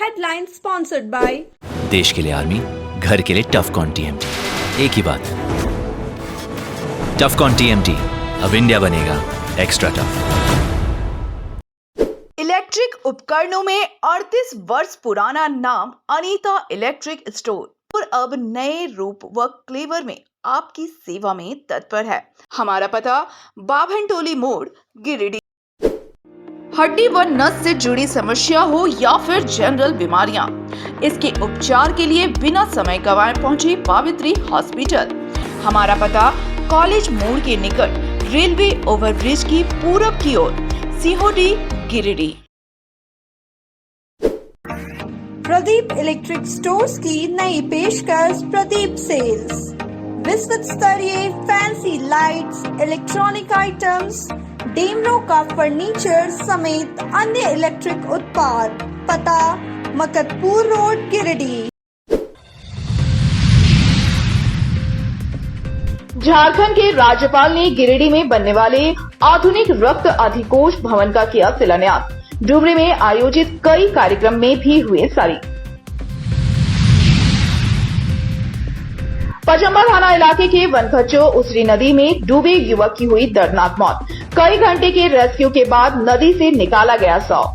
Headline sponsored by देश के लिए आर्मी, घर के लिए टफकॉन TMT। एक ही बात, टफकॉन TMT, अब इंडिया बनेगा एक्स्ट्रा टफ। इलेक्ट्रिक उपकरणों में 38 वर्ष पुराना नाम अनीता इलेक्ट्रिक स्टोर और अब नए रूप व क्लेवर में आपकी सेवा में तत्पर है। हमारा पता बाभनटोली मोड़, गिरिडीह। हड्डी व नस से जुड़ी समस्या हो या फिर जनरल बीमारियां, इसके उपचार के लिए बिना समय गंवाए पहुंचे पावित्री हॉस्पिटल। हमारा पता कॉलेज मोड़ के निकट रेलवे ओवरब्रिज की पूरब की ओर, सिहोडी, गिरिडीह। प्रदीप इलेक्ट्रिक स्टोर्स की नई पेशकश प्रदीप सेल्स। विश्व स्तरीय fancy lights, electronic items, Damro का फर्नीचर समेत अन्य इलेक्ट्रिक उत्पाद। पता मकतपुर रोड, गिरिडीह। झारखंड के राज्यपाल ने गिरिडीह में बनने वाले आधुनिक रक्त अधिकोष भवन का किया शिलान्यास। डुमरी में आयोजित कई कार्यक्रम में भी हुए शामिल। पचम्बा थाना इलाके के वनखच्चो उसरी नदी में डूबे युवक की हुई दर्दनाक मौत। कई घंटे के रेस्क्यू के बाद नदी से निकाला गया शव।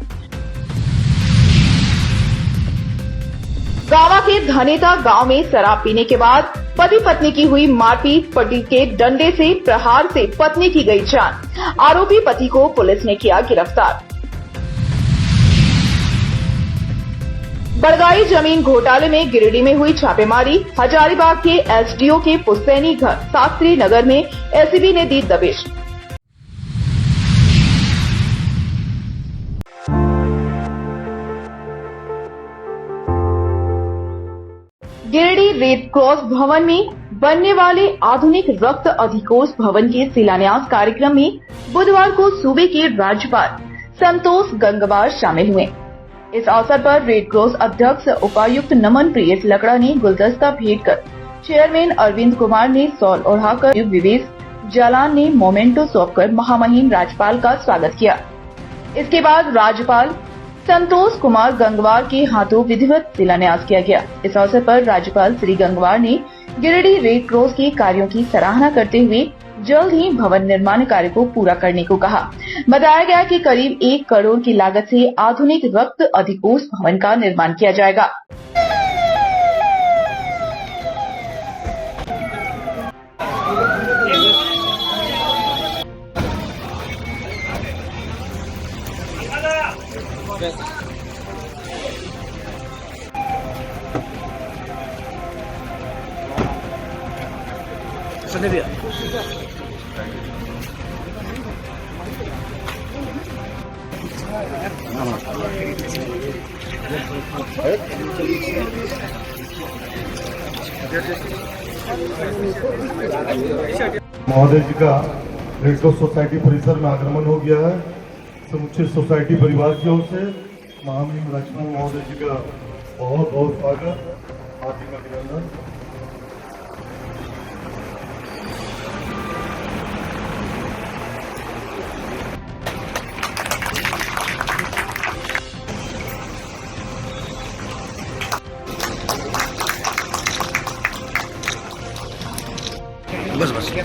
गावा के धनेता गांव में शराब पीने के बाद पति पत्नी की हुई मारपीट, पति के डंडे से प्रहार से पत्नी की गई जान। आरोपी पति को पुलिस ने किया गिरफ्तार। बड़गाई जमीन घोटाले में गिरिडीह में हुई छापेमारी। हजारीबाग के एसडीओ के पुस्तैनी घर शास्त्री नगर में एसीबी ने दी दबिश। गिरिडीह रेड क्रॉस भवन में बनने वाले आधुनिक रक्त अधिकोष भवन के शिलान्यास कार्यक्रम में बुधवार को सूबे के राज्यपाल संतोष गंगवार शामिल हुए। इस अवसर पर रेड क्रॉस अध्यक्ष उपायुक्त नमन प्रिय लकड़ा ने गुलदस्ता भेंट कर, चेयरमैन अरविंद कुमार ने शॉल ओढ़ाकर, विवेश जालान ने मोमेंटो सौंप कर महामहिम राज्यपाल का स्वागत किया। इसके बाद राज्यपाल संतोष कुमार गंगवार के हाथों विधिवत शिलान्यास किया गया। इस अवसर पर राज्यपाल श्री गंगवार ने गिरिडीह रेड क्रॉस के कार्यों की सराहना करते हुए जल्द ही भवन निर्माण कार्य को पूरा करने को कहा। बताया गया कि करीब 1 करोड़ की लागत से आधुनिक रक्त अधिकोष भवन का निर्माण किया जाएगा। महोदय जी का रेड क्रॉस सोसाइटी परिसर में आगमन हो गया है। समुचे सोसाइटी परिवार की ओर से महामहिम राज्यपाल महोदय जी का बहुत बहुत स्वागत, हार्दिक अभिनंदन।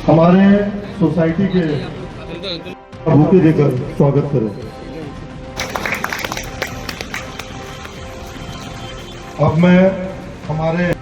हमारे सोसाइटी के बुके देकर स्वागत करें। अब मैं हमारे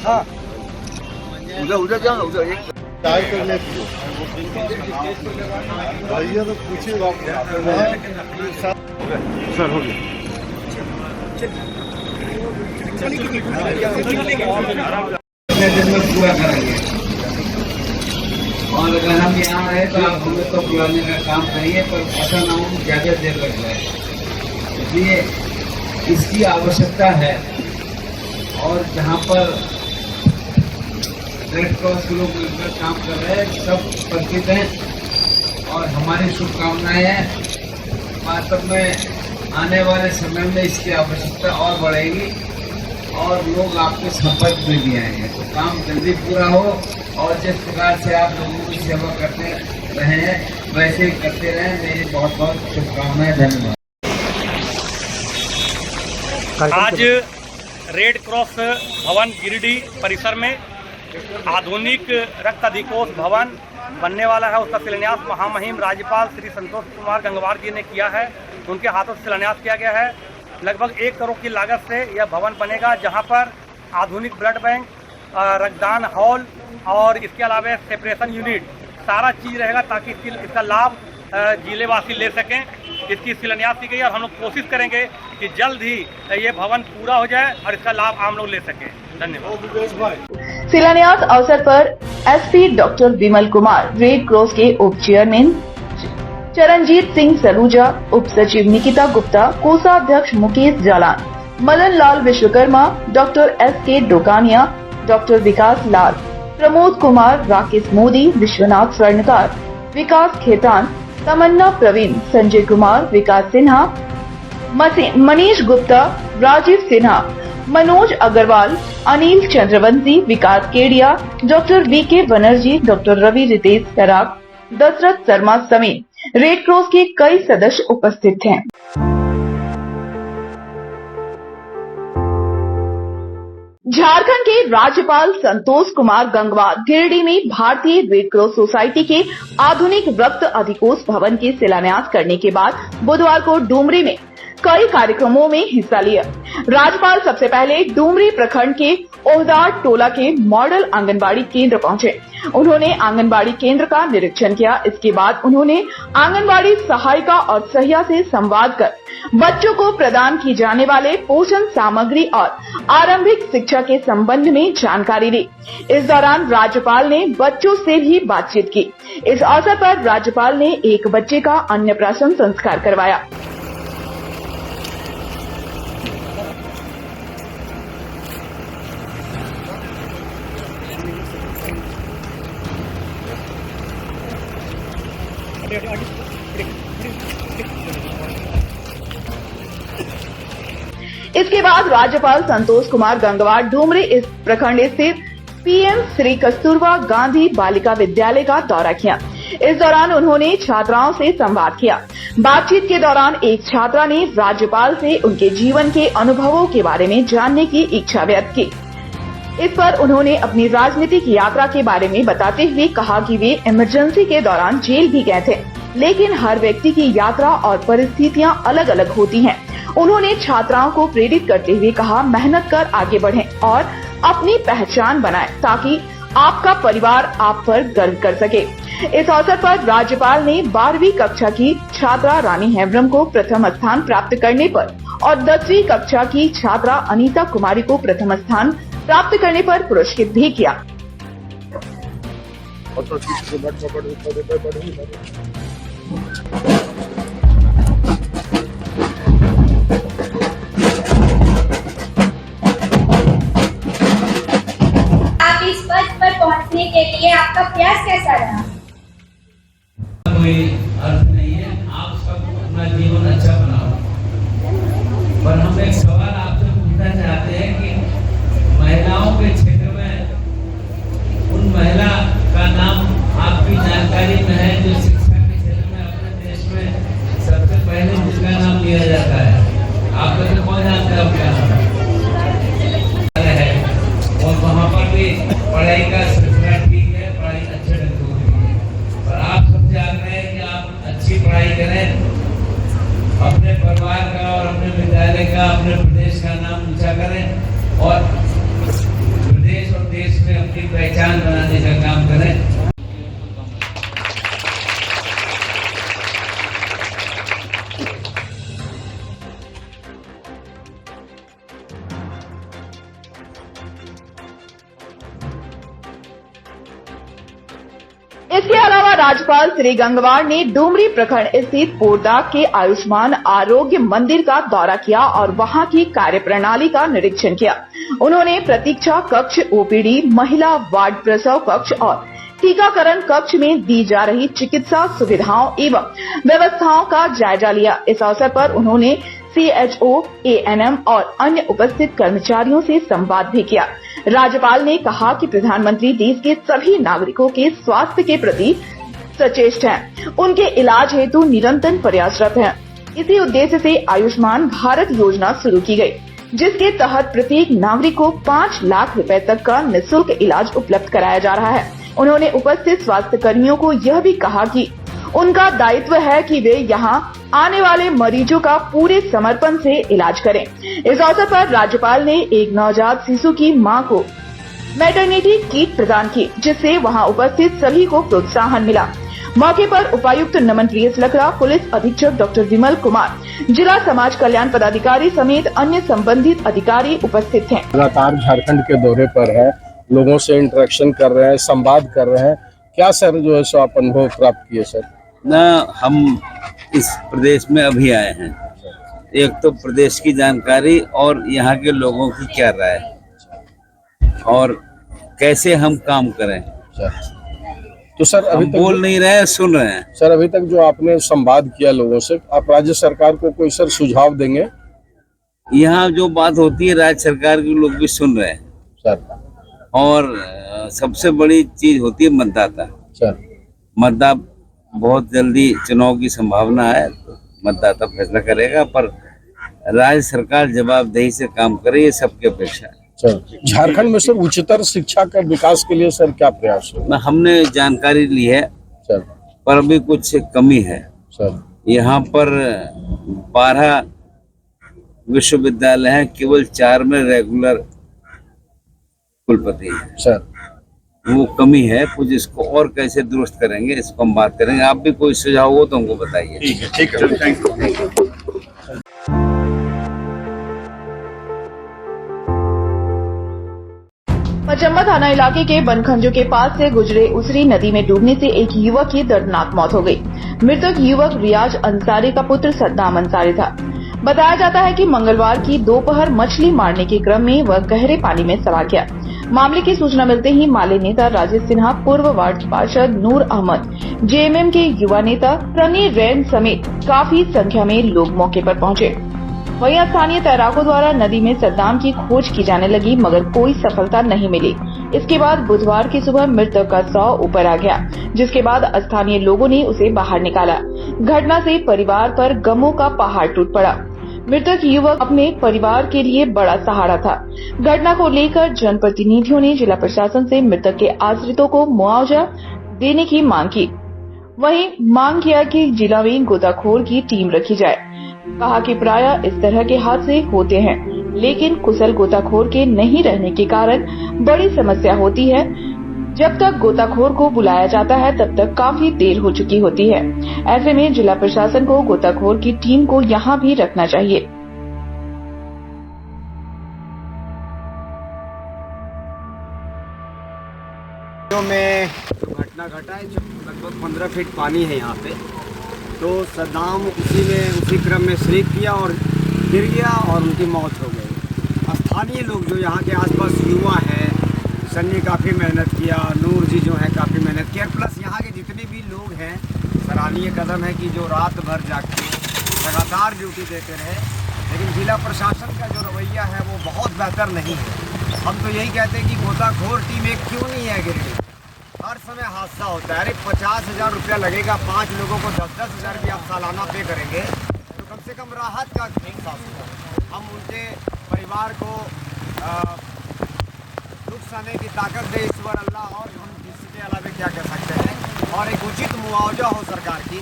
हाँ, उधर जाओ, उधर एक चाय करने भैया तो पूछिए सर हो गया। पूरा करेंगे और अगर हम यहाँ रहे तो आप हमें तो बुलाने का काम करिए, पर ऐसा ना हो ज्यादा देर लग जाए, इसलिए इसकी आवश्यकता है। और जहाँ पर रेड क्रॉस के लोग मिलकर काम कर रहे हैं, सब परिचित हैं। और हमारी शुभकामनाएं हैं। वास्तव में आने वाले समय में इसकी आवश्यकता और बढ़ेगी और लोग आपके संपर्क में भी आएंगे, तो काम जल्दी पूरा हो और जिस प्रकार से आप लोगों की सेवा करते रहे हैं वैसे ही करते रहें। मेरी बहुत बहुत शुभकामनाएं। धन्यवाद। आज रेड क्रॉस भवन गिरिडीह परिसर में आधुनिक रक्त अधिकोष भवन बनने वाला है। उसका शिलान्यास महामहिम राज्यपाल श्री संतोष कुमार गंगवार जी ने किया है। उनके हाथों से शिलान्यास किया गया है। लगभग 1 करोड़ की लागत से यह भवन बनेगा, जहां पर आधुनिक ब्लड बैंक, रक्तदान हॉल और इसके अलावा सेपरेशन यूनिट सारा चीज़ रहेगा, ताकि इसका लाभ जिलेवासी ले सकें। इसकी शिलान्यास की गई और हम लोग कोशिश करेंगे कि जल्द ही ये भवन पूरा हो जाए और इसका लाभ आम लोग ले सकें। धन्यवाद। शिलान्यास अवसर पर SP doctor Vimal Kumar, red cross के उप चेयरमैन चरणजीत सिंह सलूजा, उप सचिव निकिता गुप्ता, कोषाध्यक्ष Mukesh Jalan, Madan Lal Vishwakarma, doctor SK Dokania, doctor Vikas Lal, Pramod Kumar, Rakesh Modi, Vishwanath Swarnkar, Vikas Khetan, Tamanna Praveen, Sanjay Kumar, Vikas Sinha, Manish Gupta, Rajiv Sinha, Manoj Agarwal, Anil Chandravanshi, Vikas Kedia, doctor VK Banerjee, doctor Ravi Ritesh Sarag, Dashrath Sharma समेत रेड क्रॉस के कई सदस्य उपस्थित हैं। झारखंड के राज्यपाल संतोष कुमार गंगवार गिरिडीह में भारतीय रेड क्रॉस सोसाइटी के आधुनिक रक्त अधिकोष भवन के शिलान्यास करने के बाद बुधवार को डुमरी में कई कार्यक्रमों में हिस्सा लिया। राज्यपाल सबसे पहले डुमरी प्रखंड के ओहदार टोला के मॉडल आंगनबाड़ी केंद्र पहुंचे। उन्होंने आंगनबाड़ी केंद्र का निरीक्षण किया। इसके बाद उन्होंने आंगनबाड़ी सहायिका और सहिया से संवाद कर बच्चों को प्रदान की जाने वाले पोषण सामग्री और आरंभिक शिक्षा के संबंध में जानकारी ली। इस दौरान राज्यपाल ने बच्चों से भी बातचीत की। इस अवसर पर राज्यपाल ने एक बच्चे का अन्नप्राशन संस्कार करवाया। इसके बाद राज्यपाल संतोष कुमार गंगवार डुमरी इस प्रखंड स्थित PM श्री कस्तूरबा गांधी बालिका विद्यालय का दौरा किया। इस दौरान उन्होंने छात्राओं से संवाद किया। बातचीत के दौरान एक छात्रा ने राज्यपाल से उनके जीवन के अनुभवों के बारे में जानने की इच्छा व्यक्त की। इस पर उन्होंने अपनी राजनीतिक यात्रा के बारे में बताते हुए कहा कि वे इमरजेंसी के दौरान जेल भी गए थे, लेकिन हर व्यक्ति की यात्रा और परिस्थितियां अलग अलग होती हैं। उन्होंने छात्राओं को प्रेरित करते हुए कहा, मेहनत कर आगे बढ़ें और अपनी पहचान बनाएं, ताकि आपका परिवार आप पर गर्व कर सके। इस अवसर पर राज्यपाल ने 12वीं कक्षा की छात्रा रानी हेम्ब्रम को प्रथम स्थान प्राप्त करने पर और 10वीं कक्षा की छात्रा अनीता कुमारी को प्रथम स्थान प्राप्त करने पर पुरस्कृत भी किया। आप इस पद पर पहुंचने के लिए आपका प्रयास कैसा रहा? कोई अर्थ नहीं है, आप सब अपना जीवन अच्छा बनाओ। पर हम एक सवाल आपसे पूछना चाहते हैं कि महिलाओं के क्षेत्र में उन महिला का नाम आपकी जानकारी में है जो शिक्षा के क्षेत्र में अपने देश में सबसे पहले जिसका नाम लिया जाता है, आप में से कौन जानता है क्या है? और वहाँ पर भी पढ़ाई का सिलसिला ठीक है, पढ़ाई अच्छे ढंग से हो रही है, पर आप सबसे आग्रह है कि आप अच्छी पढ़ाई करें, अपने परिवार का और अपने विद्यालय का, अपने प्रदेश का नाम ऊंचा करें और प्रदेश और देश में अपनी पहचान बनाने का काम करें। इसके अलावा राज्यपाल श्री गंगवार ने डुमरी प्रखंड स्थित पोरदाग के आयुष्मान आरोग्य मंदिर का दौरा किया और वहां की कार्यप्रणाली का निरीक्षण किया। उन्होंने प्रतीक्षा कक्ष, OPD, महिला वार्ड प्रसव कक्ष और टीकाकरण कक्ष में दी जा रही चिकित्सा सुविधाओं एवं व्यवस्थाओं का जायजा लिया। इस अवसर पर उन्होंने CHO, ANM और अन्य उपस्थित कर्मचारियों से संवाद भी किया। राज्यपाल ने कहा कि प्रधानमंत्री देश के सभी नागरिकों के स्वास्थ्य के प्रति सचेत हैं, उनके इलाज हेतु निरंतर प्रयासरत हैं। इसी उद्देश्य से आयुष्मान भारत योजना शुरू की गई, जिसके तहत प्रत्येक नागरिक को 5 लाख रुपए तक का निःशुल्क इलाज उपलब्ध कराया जा रहा है। उन्होंने उपस्थित स्वास्थ्य कर्मियों को यह भी कहा कि उनका दायित्व है कि वे यहां आने वाले मरीजों का पूरे समर्पण से इलाज करें। इस अवसर पर राज्यपाल ने एक नवजात शिशु की मां को मैटरनिटी किट प्रदान की, जिससे वहां उपस्थित सभी को प्रोत्साहन मिला। मौके पर उपायुक्त नमन प्रियस लकड़ा, पुलिस अधीक्षक डॉक्टर विमल कुमार, जिला समाज कल्याण पदाधिकारी समेत अन्य संबंधित अधिकारी उपस्थित हैं। लगातार झारखंड के दौरे पर है, लोगों से इंटरेक्शन कर रहे हैं, संवाद कर रहे हैं। क्या सर जो है सो आप अनुभव प्राप्त किए सर? ना, हम इस प्रदेश में अभी आए हैं। एक तो प्रदेश की जानकारी और यहाँ के लोगों की क्या राय और कैसे हम काम करें। तो सर अभी तक बोल नहीं रहे हैं, सुन रहे हैं। सर अभी तक जो आपने संवाद किया लोगों से, आप राज्य सरकार को कोई सर सुझाव देंगे? यहाँ जो बात होती है राज्य सरकार के लोग भी सुन रहे हैं सर। और सबसे बड़ी चीज होती है मतदाता। सर मतदाता बहुत जल्दी चुनाव की संभावना है, तो मतदाता फैसला करेगा, पर राज्य सरकार जवाबदेही से काम करे, ये सबकी अपेक्षा है। सर झारखंड में सर उच्चतर शिक्षा का विकास के लिए सर क्या प्रयास है? हमने जानकारी ली है सर, पर अभी कुछ कमी है सर। यहाँ पर 12 विश्वविद्यालय हैं, केवल 4 में रेगुलर कुलपति है सर। वो कमी है कुछ, इसको और कैसे दुरुस्त करेंगे, इसको हम बात करेंगे। आप भी कोई सुझाव हो तो हमको बताइए। ठीक है, थैंक यू। पचम्बा थाना इलाके के बनखंजो के पास से गुजरे उसरी नदी में डूबने से एक युवक की दर्दनाक मौत हो गई। मृतक युवक रियाज अंसारी का पुत्र सद्दाम अंसारी था। बताया जाता है कि मंगलवार की दोपहर मछली मारने के क्रम में वह गहरे पानी में सवार किया। मामले की सूचना मिलते ही माले नेता राजेश सिन्हा, पूर्व वार्ड पार्षद नूर अहमद, JMM के युवा नेता रनी रैन समेत काफी संख्या में लोग मौके पर पहुंचे। वहीं स्थानीय तैराकों द्वारा नदी में सद्दाम की खोज की जाने लगी, मगर कोई सफलता नहीं मिली। इसके बाद बुधवार की सुबह मृतक का शव ऊपर आ गया, जिसके बाद स्थानीय लोगों ने उसे बाहर निकाला। घटना से परिवार पर गमों का पहाड़ टूट पड़ा। मृतक युवक अपने परिवार के लिए बड़ा सहारा था। घटना को लेकर जनप्रतिनिधियों ने जिला प्रशासन से मृतक के आश्रितों को मुआवजा देने की मांग की। वहीं मांग किया कि जिला में गोताखोर की टीम रखी जाए। कहा कि प्रायः इस तरह के हादसे होते हैं, लेकिन कुशल गोताखोर के नहीं रहने के कारण बड़ी समस्या होती है। जब तक गोताखोर को बुलाया जाता है तब तक काफी देर हो चुकी होती है। ऐसे में जिला प्रशासन को गोताखोर की टीम को यहाँ भी रखना चाहिए। में घटना घटा है, लगभग 15 फीट पानी है यहाँ पे। तो सद्दाम उसी क्रम में शरीक किया और गिर गया और उनकी मौत हो गई। स्थानीय लोग जो यहाँ के आसपास युवा हैं, सन्नी काफ़ी मेहनत किया, नूर जी जो है काफ़ी मेहनत किया, प्लस यहाँ के जितने भी लोग हैं, सराहनीय कदम है कि जो रात भर जाग के लगातार ड्यूटी देते रहे। लेकिन जिला प्रशासन का जो रवैया है वो बहुत बेहतर नहीं है। हम तो यही कहते हैं कि गोताखोर टीम एक क्यों नहीं है गिरडी। हर समय हादसा होता है। अरे 50,000 रुपया लगेगा, 5 लोगों को 10-10 हज़ार भी आप सालाना पे करेंगे तो कम से कम राहत का एहसास होगा। हम उनके परिवार को दुख सहने की ताकत दे ईश्वर अल्लाह, और हम इसके अलावा क्या कर सकते हैं। और एक उचित मुआवजा हो सरकार की,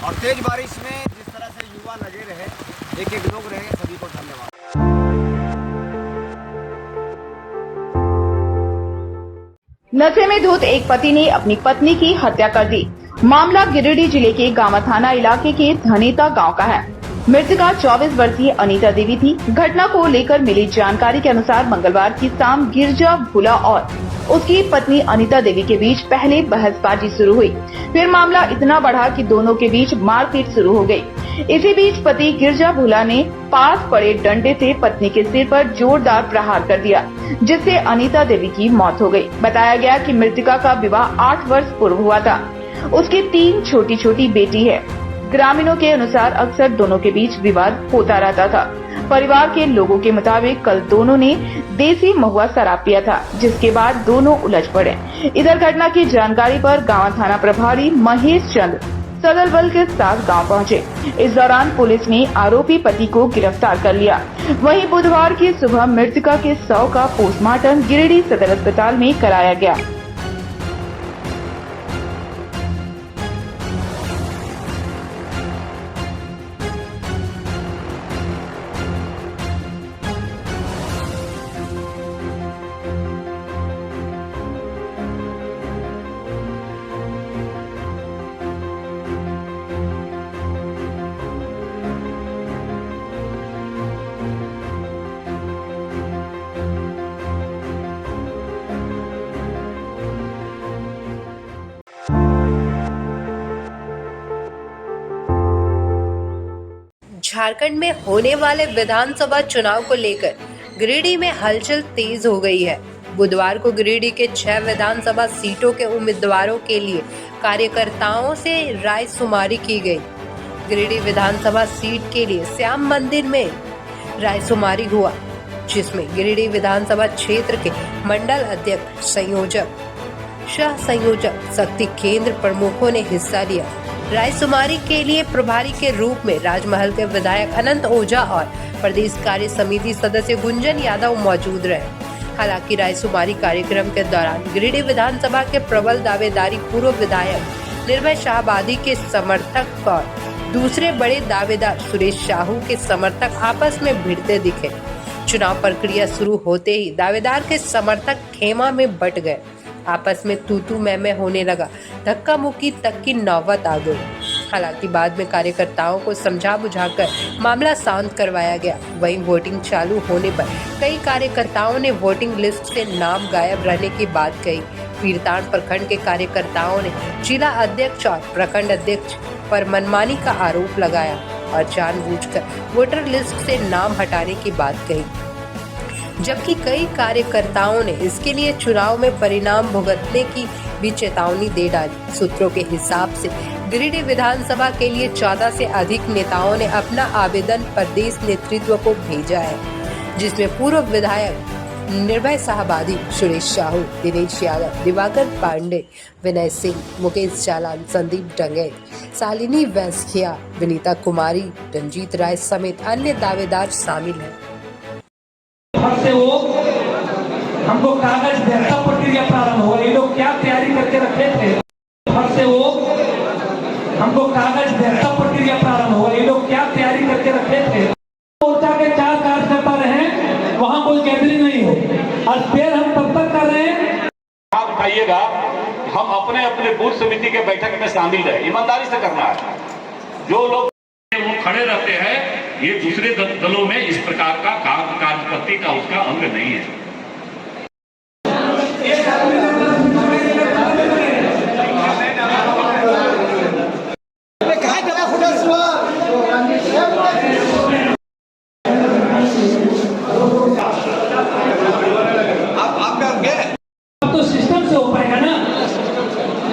और तेज बारिश में जिस तरह से युवा लगे रहे, एक लोग रहे, सभी को धन्यवाद। नशे में धुत एक पति ने अपनी पत्नी की हत्या कर दी। मामला गिरिडीह जिले के गामा थाना इलाके के धनेता गांव का है। मृतका 24 वर्षीय अनीता देवी थी। घटना को लेकर मिली जानकारी के अनुसार मंगलवार की शाम गिरजा भुला और उसकी पत्नी अनीता देवी के बीच पहले बहसबाजी शुरू हुई। फिर मामला इतना बढ़ा कि दोनों के बीच मारपीट शुरू हो गई। इसी बीच पति गिरजा भूला ने पास पड़े डंडे से पत्नी के सिर पर जोरदार प्रहार कर दिया, जिससे अनीता देवी की मौत हो गई। बताया गया कि मृतका का विवाह 8 वर्ष पूर्व हुआ था। उसकी 3 छोटी छोटी बेटी है। ग्रामीणों के अनुसार अक्सर दोनों के बीच विवाद होता रहता था। परिवार के लोगों के मुताबिक कल दोनों ने देसी महुआ शराब पिया था, जिसके बाद दोनों उलझ पड़े। इधर घटना की जानकारी पर गांव थाना प्रभारी महेश चंद्र सदल बल के साथ गांव पहुंचे। इस दौरान पुलिस ने आरोपी पति को गिरफ्तार कर लिया। वहीं बुधवार की सुबह मृतका के शव का पोस्टमार्टम गिरिडीह सदर अस्पताल में कराया गया। झारखंड में होने वाले विधानसभा चुनाव को लेकर गिरिडीह में हलचल तेज हो गई है। बुधवार को गिरिडीह के 6 विधानसभा सीटों के उम्मीदवारों के लिए कार्यकर्ताओं से रायशुमारी की गई। गिरिडीह विधानसभा सीट के लिए श्याम मंदिर में रायशुमारी हुआ, जिसमें गिरिडीह विधानसभा क्षेत्र के मंडल अध्यक्ष, संयोजक, सह संयोजक, शक्ति केंद्र प्रमुखों ने हिस्सा लिया। रायशुमारी के लिए प्रभारी के रूप में राजमहल के विधायक अनंत ओझा और प्रदेश कार्य समिति सदस्य गुंजन यादव मौजूद रहे। हालांकि रायशुमारी कार्यक्रम के दौरान गिरिडीह विधानसभा के प्रबल दावेदारी पूर्व विधायक निर्भय शाहबादी के समर्थक और दूसरे बड़े दावेदार सुरेश साहू के समर्थक आपस में भिड़ते दिखे। चुनाव प्रक्रिया शुरू होते ही दावेदार के समर्थक खेमा में बट गए। आपस में तू मैं होने लगा। धक्का मुक्की तक की नौबत आ गई। हालांकि बाद में कार्यकर्ताओं को समझा बुझाकर मामला शांत करवाया गया। वहीं वोटिंग चालू होने पर कई कार्यकर्ताओं ने वोटिंग लिस्ट से नाम गायब रहने की बात कही। पीरतान प्रखंड के कार्यकर्ताओं ने जिला अध्यक्ष और प्रखंड अध्यक्ष पर मनमानी का आरोप लगाया और जानबूझकर वोटर लिस्ट से नाम हटाने की बात कही, जबकि कई कार्यकर्ताओं ने इसके लिए चुनाव में परिणाम भुगतने की भी चेतावनी दे डाली। सूत्रों के हिसाब से गिरिडीह विधानसभा के लिए 14 से अधिक नेताओं ने अपना आवेदन प्रदेश नेतृत्व को भेजा है, जिसमें पूर्व विधायक निर्भय शाहबादी, सुरेश साहू, दिनेश यादव, दिवाकर पांडे, विनय सिंह, मुकेश चालान, संदीप डंगे, शालिनी वैस्खिया, विनीता कुमारी, रंजीत राय समेत अन्य दावेदार शामिल हैं। से वो हमको कागज भेजता प्रक्रिया प्रारंभ होगा। ये लोग क्या तैयारी करके रखे थे? से वो हमको कागज भेजता प्रक्रिया प्रारंभ होगा। ये लोग क्या तैयारी करके रखे थे? मोर्चा के 4 कार्यकर्ता रहे, वहाँ कोई गैदरिंग नहीं हो और फिर हम तब तक कर रहे हैं। आप उठाइएगा, हम अपने अपने बूथ समिति के बैठक में शामिल रहे, ईमानदारी से करना है। जो लोग वो खड़े रहते हैं, ये दूसरे दलों में इस प्रकार का कार्यपद्धति का उसका अंग नहीं है। अब तो सिस्टम से हो पाएगा ना।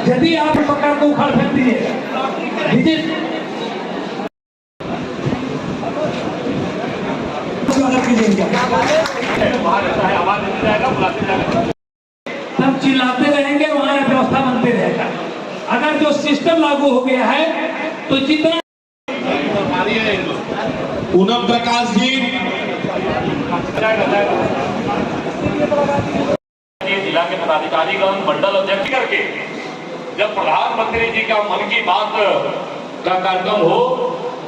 यदि आप प्रकार को उखाड़ फेंक दीजिए, सब चिल्लाते रहेंगे, वहाँ व्यवस्था बनते रहेगा। अगर जो सिस्टम लागू हो गया है तो जितना पूनम प्रकाश जी, जिला के पदाधिकारीगण, मंडल अध्यक्ष करके जब प्रधानमंत्री जी का मन की बात का कार्यक्रम हो,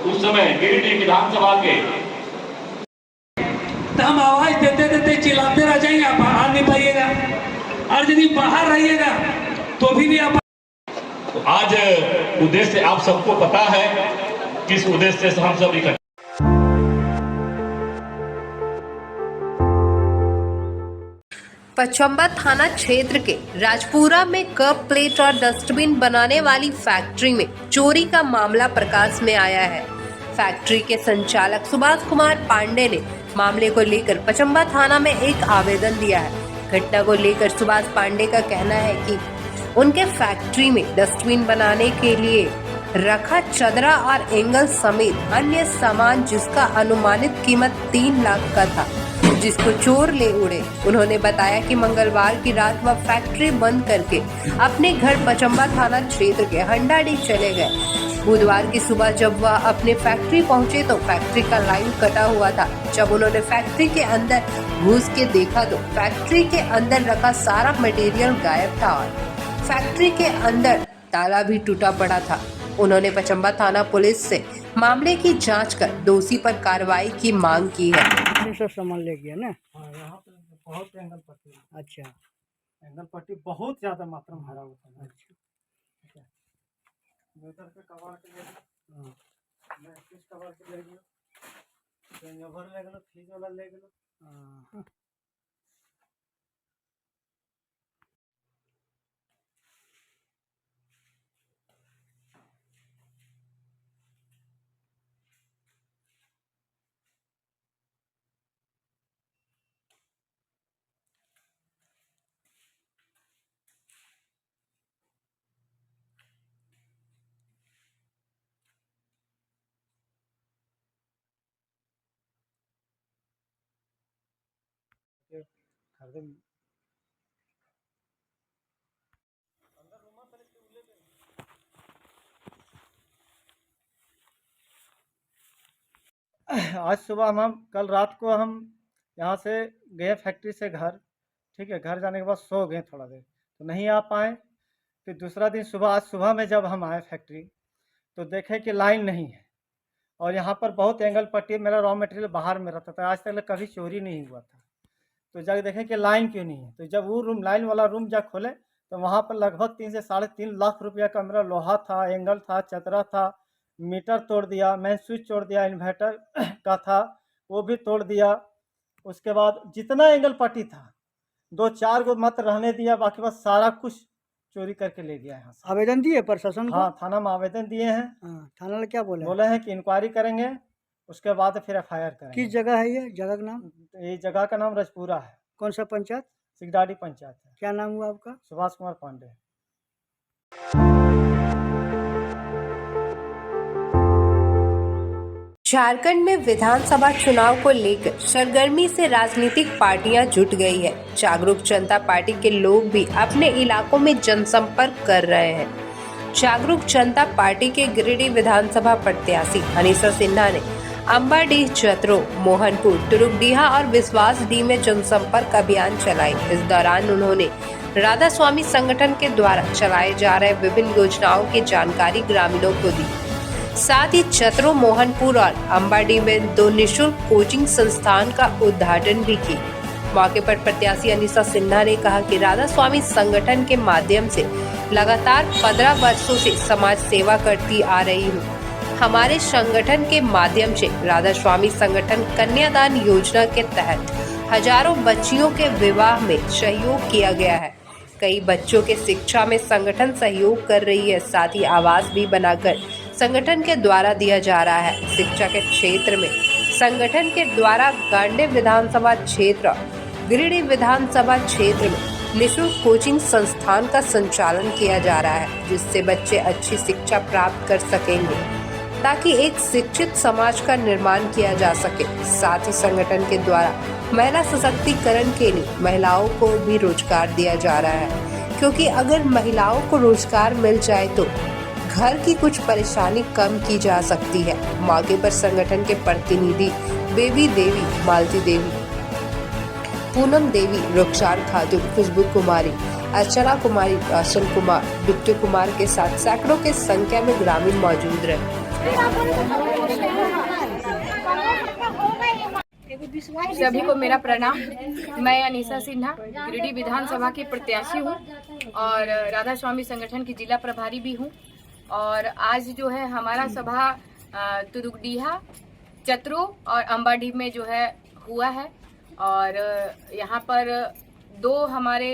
उस समय गिरिडीह विधानसभा के हम आवाज देते देते चिल्लाते रह जाएंगे, आप बाहर नहीं पाइएगा। और यदि बाहर रहिएगा तो भी आप। आज उद्देश्य आप सबको पता है, किस उद्देश्य से हम सब इकट्ठे। पचम्बा थाना क्षेत्र के राजपुरा में कप प्लेट और डस्टबिन बनाने वाली फैक्ट्री में चोरी का मामला प्रकाश में आया है। फैक्ट्री के संचालक सुभाष कुमार पांडे ने मामले को लेकर पचम्बा थाना में एक आवेदन दिया है। घटना को लेकर सुभाष पांडे का कहना है कि उनके फैक्ट्री में डस्टबिन बनाने के लिए रखा चदरा और एंगल समेत अन्य सामान जिसका अनुमानित कीमत 3 लाख का था, जिसको चोर ले उड़े। उन्होंने बताया कि मंगलवार की रात वह फैक्ट्री बंद करके अपने घर पचम्बा थाना क्षेत्र के हंडाडी चले गए। बुधवार की सुबह जब वह अपने फैक्ट्री पहुंचे तो फैक्ट्री का लाइन कटा हुआ था। जब उन्होंने फैक्ट्री के अंदर घुस के देखा तो फैक्ट्री के अंदर रखा सारा मटेरियल गायब था और फैक्ट्री के अंदर ताला भी टूटा पड़ा था। उन्होंने पचम्बा थाना पुलिस से मामले की जांच कर दोषी पर कार्रवाई की मांग की है। सब सामान ले गया ना? यहाँ पे बहुत एंगल पट्टी, अच्छा, एंगल पट्टी बहुत ज्यादा मात्रा में भरा हुआ था। अच्छा, मीटर के कवर के ले मैं किस कवर के ले गया, तो ले गलो, फ्रीज वाला ले गलो। आज सुबह हम कल रात को हम यहाँ से गए फैक्ट्री से घर, ठीक है। घर जाने के बाद सो गए थोड़ा देर, तो नहीं आ पाए। फिर दूसरा दिन सुबह, आज सुबह में जब हम आए फैक्ट्री तो देखे कि लाइन नहीं है और यहाँ पर बहुत एंगल पट्टी, मेरा रॉ मटेरियल बाहर में रहता था, आज तक कभी चोरी नहीं हुआ था। तो जब देखे कि लाइन क्यों नहीं है, तो जब वो रूम, लाइन वाला रूम जब खोले तो वहाँ पर लगभग 3 से 3.5 लाख रुपया का मेरा लोहा था, एंगल था, चदरा था, मीटर तोड़ दिया, मेन स्विच तोड़ दिया, इन्वर्टर का था वो भी तोड़ दिया। उसके बाद जितना एंगल पट्टी था 2-4 गो मत रहने दिया, बाकी बस सारा कुछ चोरी करके ले गया यहाँ से। आवेदन दिए प्रशासन को? हाँ, थाना में आवेदन दिए हैं। थाना में क्या बोले? बोले हैं कि इंक्वायरी करेंगे, उसके बाद फिर FIR करेंगे। किस जगह है ये जगह का नाम? ये जगह का नाम रजपुरा है। कौन सा पंचायत? सिगडाडी पंचायत है। क्या नाम हुआ आपका? सुभाष कुमार पांडे। झारखंड में विधानसभा चुनाव को लेकर सरगर्मी से राजनीतिक पार्टियां जुट गई है। जागरूक जनता पार्टी के लोग भी अपने इलाकों में जनसंपर्क कर रहे हैं। जागरूक जनता पार्टी के गिरिडीह विधानसभा प्रत्याशी अनीसा सिन्हा ने अंबाडीह, चतरो, मोहनपुर, तुरुकडीहा और विश्वासडीह में जनसंपर्क अभियान चलाई। इस दौरान उन्होंने राधा स्वामी संगठन के द्वारा चलाए जा रहे विभिन्न योजनाओं की जानकारी ग्रामीणों को दी। साथ ही चतरो, मोहनपुर और अंबाडीह में 2 निःशुल्क कोचिंग संस्थान का उद्घाटन भी की। मौके पर प्रत्याशी अनीसा सिन्हा ने कहा कि राधा स्वामी संगठन के माध्यम से लगातार 15 वर्षों से समाज सेवा करती आ रही हूँ। हमारे संगठन के माध्यम से राधा स्वामी संगठन कन्यादान योजना के तहत हजारों बच्चियों के विवाह में सहयोग किया गया है। कई बच्चों के शिक्षा में संगठन सहयोग कर रही है। साथ ही आवास भी बनाकर संगठन के द्वारा दिया जा रहा है। शिक्षा के क्षेत्र में संगठन के द्वारा गांडे विधानसभा क्षेत्र, गिरिडीह विधानसभा क्षेत्र में निःशुल्क कोचिंग संस्थान का संचालन किया जा रहा है, जिससे बच्चे अच्छी शिक्षा प्राप्त कर सकेंगे ताकि एक शिक्षित समाज का निर्माण किया जा सके। साथ ही संगठन के द्वारा महिला सशक्तिकरण के लिए महिलाओं को भी रोजगार दिया जा रहा है, क्योंकि अगर महिलाओं को रोजगार मिल जाए तो घर की कुछ परेशानी कम की जा सकती है। मौके पर संगठन के प्रतिनिधि बेबी देवी, मालती देवी, पूनम देवी, रुखसार खातून, खुशबू कुमारी, अर्चना कुमारी, रोशन कुमार, बिट्टू कुमार के साथ सैकड़ों के संख्या में ग्रामीण मौजूद रहे। सभी को मेरा प्रणाम। मैं अनीसा सिन्हा गिरिडीह विधानसभा की प्रत्याशी हूँ और राधा स्वामी संगठन की जिला प्रभारी भी हूँ। और आज जो है हमारा सभा तुरुकडीहा, चतरो और अंबाडीह में जो है हुआ है और यहाँ पर 2 हमारे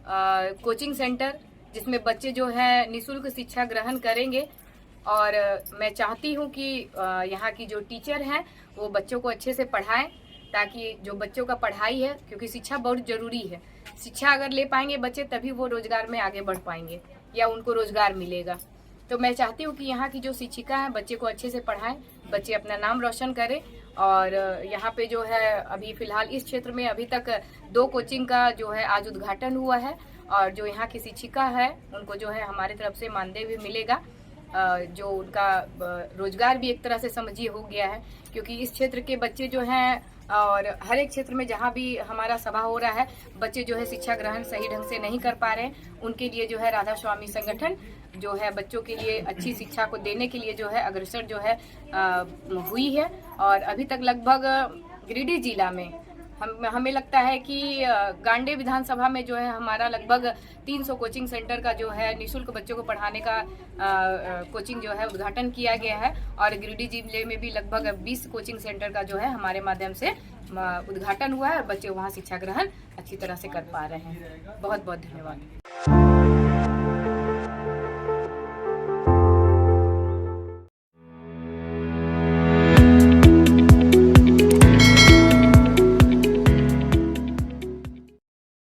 कोचिंग सेंटर जिसमें बच्चे जो है निःशुल्क शिक्षा ग्रहण करेंगे और मैं चाहती हूँ कि यहाँ की जो टीचर हैं वो बच्चों को अच्छे से पढ़ाएं, ताकि जो बच्चों का पढ़ाई है, क्योंकि शिक्षा बहुत ज़रूरी है। शिक्षा अगर ले पाएंगे बच्चे तभी वो रोजगार में आगे बढ़ पाएंगे या उनको रोजगार मिलेगा। तो मैं चाहती हूँ कि यहाँ की जो शिक्षिका हैं बच्चे को अच्छे से पढ़ाएं, बच्चे अपना नाम रोशन करें। और यहाँ पे जो है अभी फ़िलहाल इस क्षेत्र में अभी तक 2 कोचिंग का जो है आज उद्घाटन हुआ है, और जो यहाँ की शिक्षिका है उनको जो है हमारी तरफ से मानदेय भी मिलेगा, जो उनका रोजगार भी एक तरह से समझिए हो गया है। क्योंकि इस क्षेत्र के बच्चे जो हैं और हर एक क्षेत्र में जहाँ भी हमारा सभा हो रहा है, बच्चे जो है शिक्षा ग्रहण सही ढंग से नहीं कर पा रहे हैं। उनके लिए जो है राधा स्वामी संगठन जो है बच्चों के लिए अच्छी शिक्षा को देने के लिए जो है अग्रसर जो है हुई है। और अभी तक लगभग गिरिडीह जिला में हमें लगता है कि गांडे विधानसभा में जो है हमारा लगभग 300 कोचिंग सेंटर का जो है निःशुल्क बच्चों को पढ़ाने का कोचिंग जो है उद्घाटन किया गया है। और गिरिडीह जिले में भी लगभग 20 कोचिंग सेंटर का जो है हमारे माध्यम से उद्घाटन हुआ है, और बच्चे वहाँ शिक्षा ग्रहण अच्छी तरह से कर पा रहे हैं। बहुत बहुत धन्यवाद।